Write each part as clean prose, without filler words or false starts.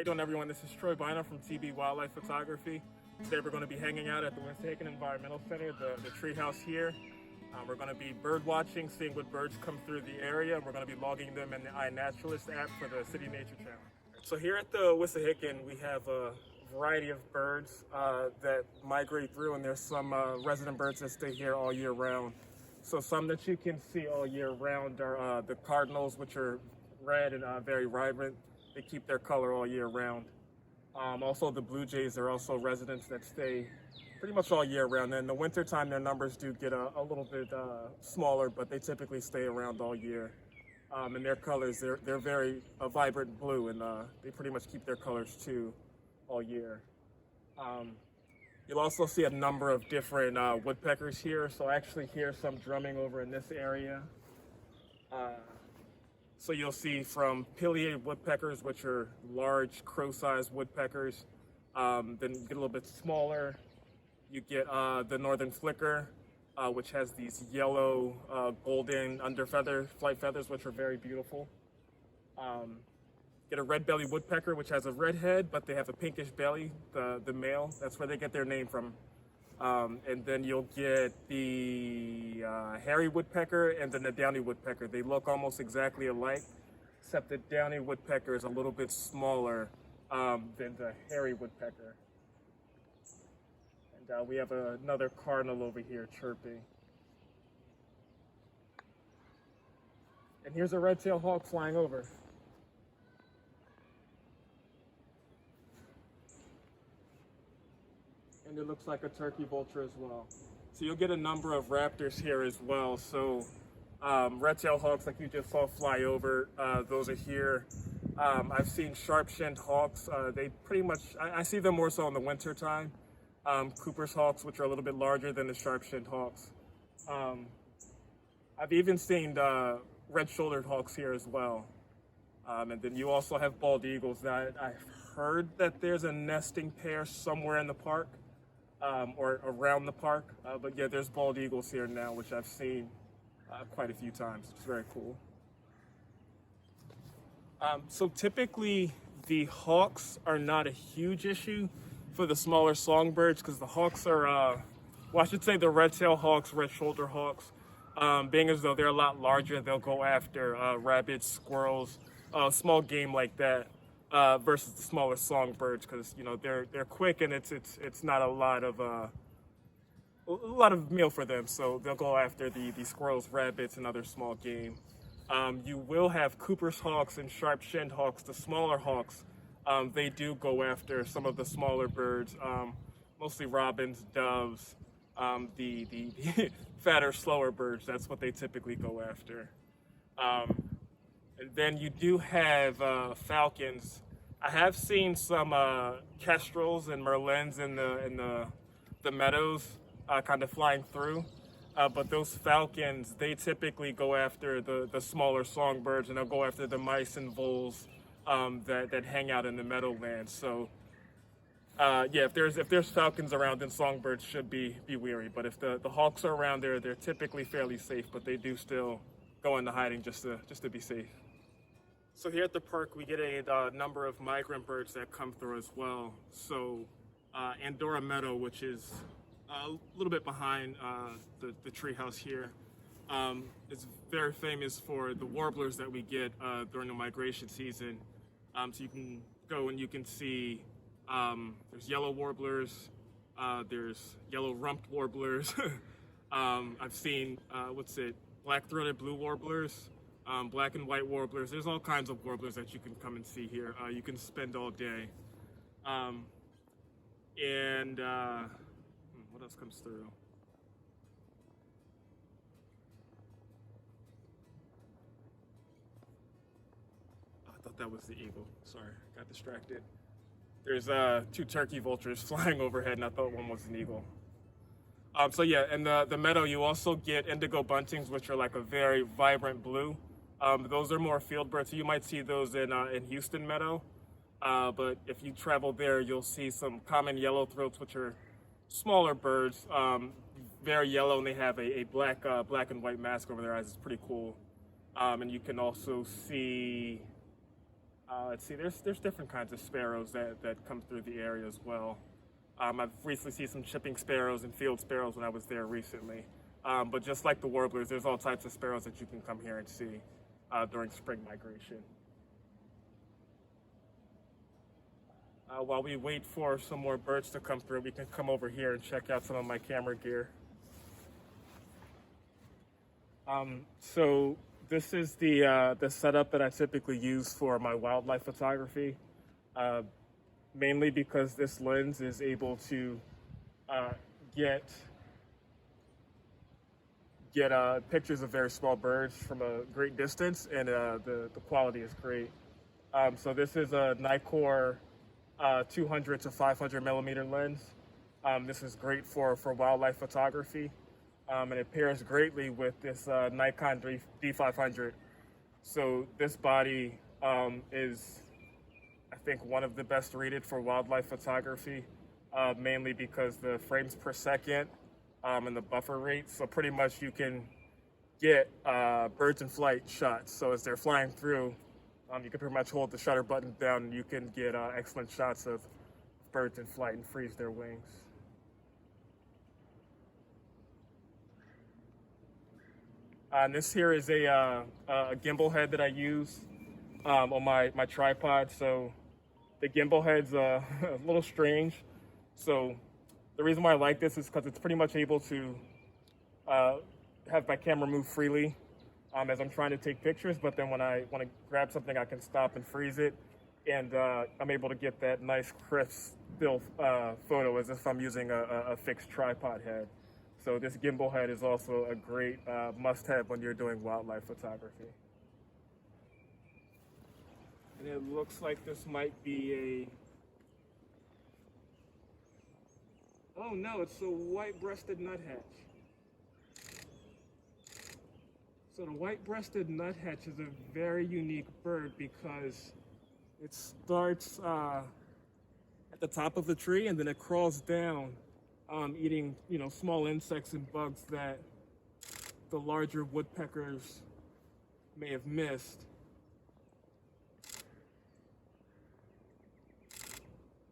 you doing, everyone? This is Bynum from TB Wildlife Photography. Today we're going to be hanging out at the Wissahickon Environmental Center, the tree house here. We're going to be bird watching, seeing what birds come through the area. We're going to be logging them in the iNaturalist app for the City Nature Channel. So here at the Wissahickon, we have a variety of birds that migrate through, and there's some resident birds that stay here all year round. So some that you can see all year round are the cardinals, which are red and very vibrant. They keep their color all year round. Also, the blue jays are also residents that stay pretty much all year round. In the wintertime, their numbers do get a little bit smaller, but they typically stay around all year. And their colors, they're very vibrant blue, and they pretty much keep their colors too all year. You'll also see a number of different woodpeckers here. So I actually hear some drumming over in this area. So you'll see from pileated woodpeckers, which are large crow-sized woodpeckers. Then you get a little bit smaller. You get the northern flicker, which has these yellow golden flight feathers, which are very beautiful. Get a red-bellied woodpecker, which has a red head, but they have a pinkish belly, the male. That's where they get their name from. And then you'll get the hairy woodpecker and then the downy woodpecker. They look almost exactly alike, except the downy woodpecker is a little bit smaller than the hairy woodpecker. And we have another cardinal over here chirping. And here's a red-tailed hawk flying over. And it looks like a turkey vulture as well. So you'll get a number of raptors here as well. So red-tailed hawks, like you just saw fly over, those are here. I've seen sharp-shinned hawks. They pretty much, I see them more so in the winter time. Cooper's hawks, which are a little bit larger than the sharp-shinned hawks. I've even seen red-shouldered hawks here as well. And then you also have bald eagles. Now, I've heard that there's a nesting pair somewhere in the park. Or around the park, but yeah, there's bald eagles here now, which I've seen quite a few times. It's very cool. So typically, the hawks are not a huge issue for the smaller songbirds, because the hawks are, well, I should say the red-tailed hawks, red-shoulder hawks, being as though they're a lot larger, they'll go after rabbits, squirrels, small game like that. Versus the smaller songbirds, because they're quick and it's not a lot of meal for them, so they'll go after the squirrels, rabbits, and other small game. You will have Cooper's hawks and sharp-shinned hawks, the smaller hawks. They do go after some of the smaller birds, mostly robins, doves, the fatter, slower birds. That's what they typically go after. And then you do have falcons. I have seen some kestrels and merlins in the meadows kind of flying through. But those falcons, they typically go after the smaller songbirds, and they'll go after the mice and voles that hang out in the meadowlands. So yeah, if there's falcons around, then songbirds should be wary. But if the hawks are around there, they're typically fairly safe, but they do still go into hiding just to be safe. So here at the park, we get a number of migrant birds that come through as well. So Andorra Meadow, which is a little bit behind the treehouse here, is very famous for the warblers that we get during the migration season. So you can go and you can see there's yellow warblers, there's yellow rumped warblers. I've seen, black-throated blue warblers, black and white warblers. There's all kinds of warblers that you can come and see here. You can spend all day. What else comes through? Oh, I thought that was the eagle. Sorry, got distracted. There's two turkey vultures flying overhead, and I thought one was an eagle. So yeah, in the meadow, you also get indigo buntings, which are like a very vibrant blue. Those are more field birds, so you might see those in Houston Meadow. But if you travel there, you'll see some common yellow throats, which are smaller birds, very yellow, and they have a black and white mask over their eyes. It's pretty cool. And you can also see Let's see, there's different kinds of sparrows that come through the area as well. I've recently seen some chipping sparrows and field sparrows when I was there recently. But just like the warblers, there's all types of sparrows that you can come here and see during spring migration. While we wait for some more birds to come through, we can come over here and check out some of my camera gear. So this is the setup that I typically use for my wildlife photography, mainly because this lens is able to get pictures of very small birds from a great distance, and the quality is great. So this is a Nikkor 200 to 500 millimeter lens. This is great for wildlife photography, and it pairs greatly with this Nikon D500. So this body is, I think, one of the best rated for wildlife photography, mainly because the frames per second and the buffer rate. So pretty much you can get birds in flight shots. So as they're flying through, you can pretty much hold the shutter button down and you can get excellent shots of birds in flight and freeze their wings. And this here is a gimbal head that I use on my tripod. So the gimbal head's a little strange. So the reason why I like this is because it's pretty much able to have my camera move freely as I'm trying to take pictures, but then when I want to grab something, I can stop and freeze it, and I'm able to get that nice, crisp, still photo as if I'm using a fixed tripod head. So this gimbal head is also a great must-have when you're doing wildlife photography. And it looks like this might be oh no, it's a white-breasted nuthatch. So the white-breasted nuthatch is a very unique bird because it starts at the top of the tree and then it crawls down, eating small insects and bugs that the larger woodpeckers may have missed.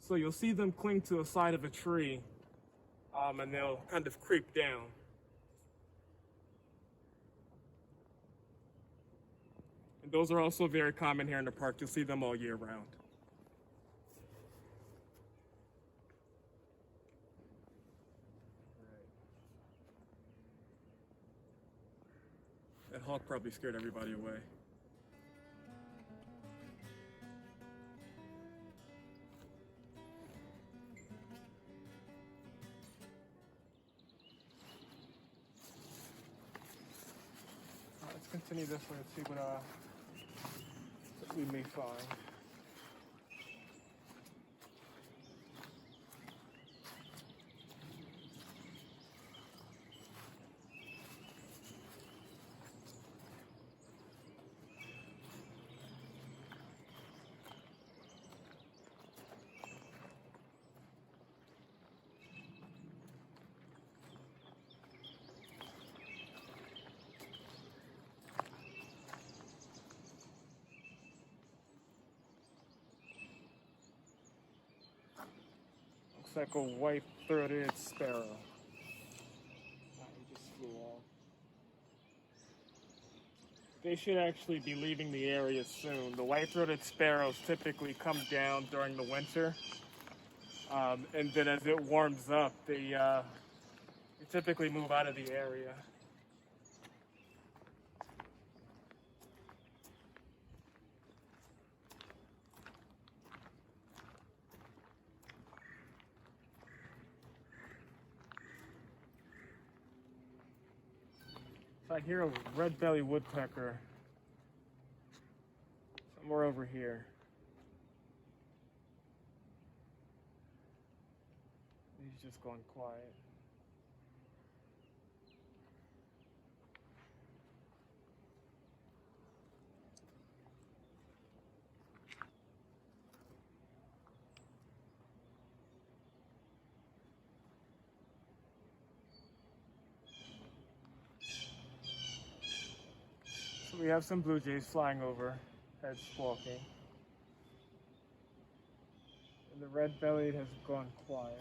So you'll see them cling to the side of a tree, and they'll kind of creep down. And those are also very common here in the park. You'll see them all year round. That hawk probably scared everybody away. Let's continue this way and see what we may find. Like a white-throated sparrow. He just flew off. They should actually be leaving the area soon. The white-throated sparrows typically come down during the winter, and then as it warms up, they typically move out of the area. So I hear a red-bellied woodpecker somewhere over here. He's just going quiet. We have some blue jays flying over, heads squawking. And the red-bellied has gone quiet.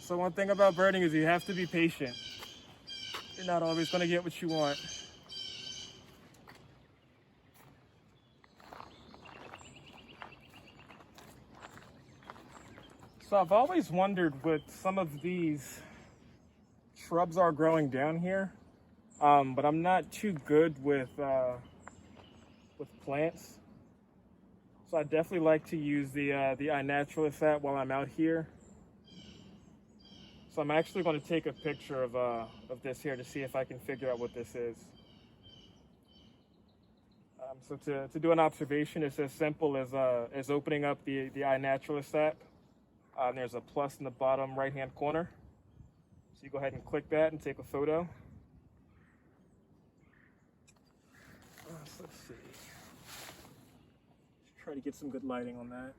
So one thing about birding is you have to be patient. You're not always going to get what you want. So I've always wondered what some of these shrubs are growing down here, but I'm not too good with plants. So I definitely like to use the iNaturalist app while I'm out here. So I'm actually going to take a picture of this here to see if I can figure out what this is. So to do an observation, it's as simple as opening up the iNaturalist app. There's a plus in the bottom right-hand corner. So you go ahead and click that and take a photo. So let's see. Let's try to get some good lighting on that.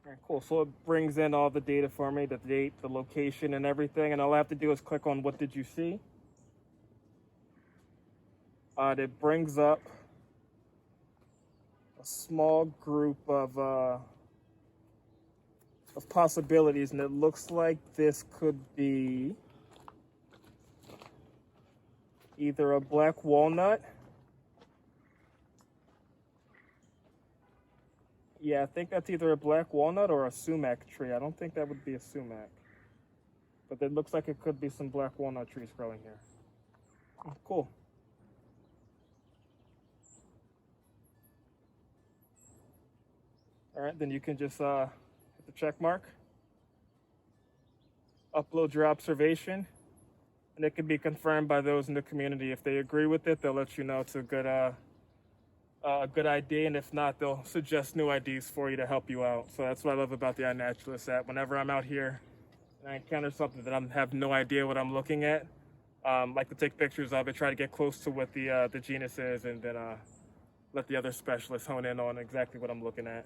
All right, cool. So it brings in all the data for me, the date, the location, and everything. And all I have to do is click on what did you see. It brings up a small group of possibilities, and it looks like this could be either a black walnut. Yeah, I think that's either a black walnut or a sumac tree. I don't think that would be a sumac. But it looks like it could be some black walnut trees growing here. Oh, cool. All right, then you can just hit the check mark, upload your observation, and it can be confirmed by those in the community. If they agree with it, they'll let you know it's a good idea, and if not, they'll suggest new IDs for you to help you out. So that's what I love about the iNaturalist app. Whenever I'm out here and I encounter something that I have no idea what I'm looking at, I like to take pictures of it, try to get close to what the genus is, and then let the other specialists hone in on exactly what I'm looking at.